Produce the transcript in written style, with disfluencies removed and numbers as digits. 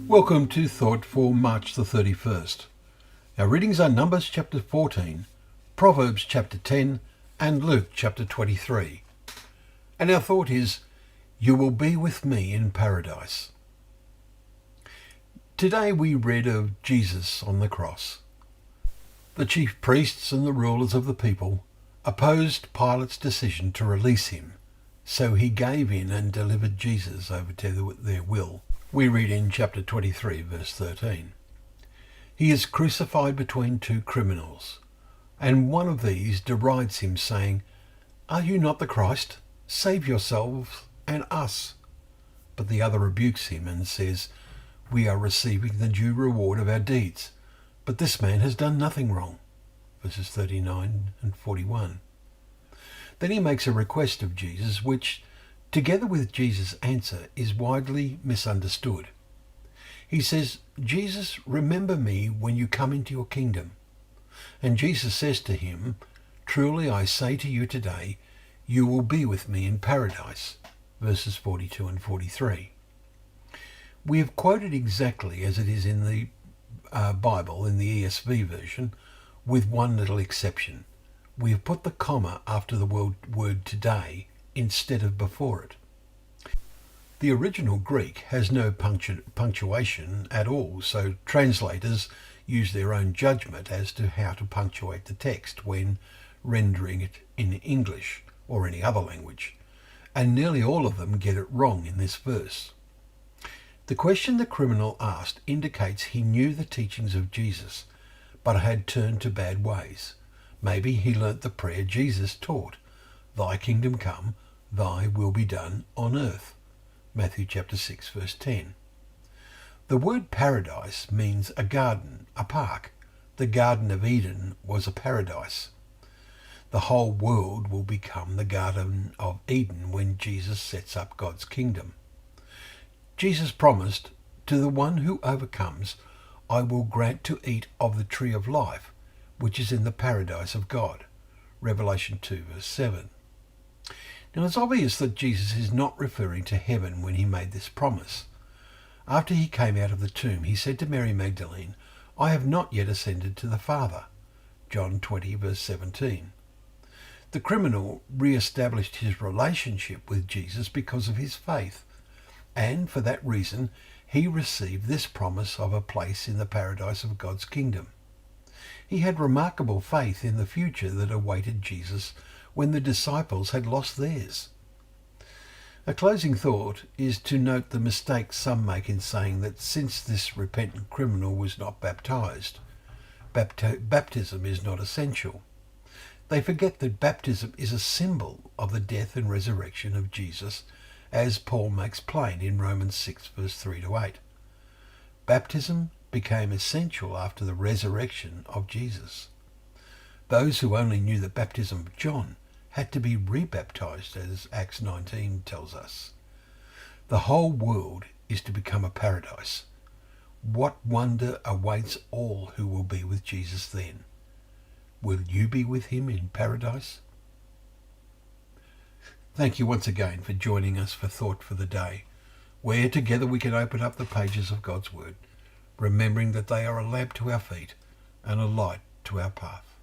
Welcome to Thought for March the 31st. Our readings are Numbers chapter 14, Proverbs chapter 10 and Luke chapter 23. And our thought is, you will be with me in paradise. Today we read of Jesus on the cross. The chief priests and the rulers of the people opposed Pilate's decision to release him, so he gave in and delivered Jesus over to their will. We read in chapter 23, verse 13. He is crucified between two criminals, and one of these derides him, saying, "Are you not the Christ? Save yourselves and us." But the other rebukes him and says, "We are receiving the due reward of our deeds, but this man has done nothing wrong." Verses 39 and 41. Then he makes a request of Jesus, which, together with Jesus' answer, is widely misunderstood. He says, "Jesus, remember me when you come into your kingdom." And Jesus says to him, "Truly I say to you today, you will be with me in paradise." Verses 42 and 43. We have quoted exactly as it is in the Bible, in the ESV version, with one little exception. We have put the comma after the word today instead of before it. The original Greek has no punctuation at all, so translators use their own judgment as to how to punctuate the text when rendering it in English or any other language, and nearly all of them get it wrong in this verse. The question the criminal asked indicates he knew the teachings of Jesus, but had turned to bad ways. Maybe he learnt the prayer Jesus taught, "Thy kingdom come, thy will be done on earth." Matthew chapter 6, verse 10. The word paradise means a garden, a park. The Garden of Eden was a paradise. The whole world will become the Garden of Eden when Jesus sets up God's kingdom. Jesus promised, "To the one who overcomes, I will grant to eat of the tree of life, which is in the paradise of God." Revelation 2, verse 7. Now it's obvious that Jesus is not referring to heaven when he made this promise. After he came out of the tomb, he said to Mary Magdalene, "I have not yet ascended to the Father." John 20, verse 17. The criminal re-established his relationship with Jesus because of his faith, and for that reason he received this promise of a place in the paradise of God's kingdom. He had remarkable faith in the future that awaited Jesus when the disciples had lost theirs. A closing thought is to note the mistake some make in saying that since this repentant criminal was not baptized, baptism is not essential. They forget that baptism is a symbol of the death and resurrection of Jesus, as Paul makes plain in Romans 6, verse 3 to 8. Baptism became essential after the resurrection of Jesus. Those who only knew the baptism of John had to be rebaptized, as Acts 19 tells us. The whole world is to become a paradise. What wonder awaits all who will be with Jesus then? Will you be with him in paradise? Thank you once again for joining us for Thought for the Day, where together we can open up the pages of God's Word, remembering that they are a lamp to our feet and a light to our path.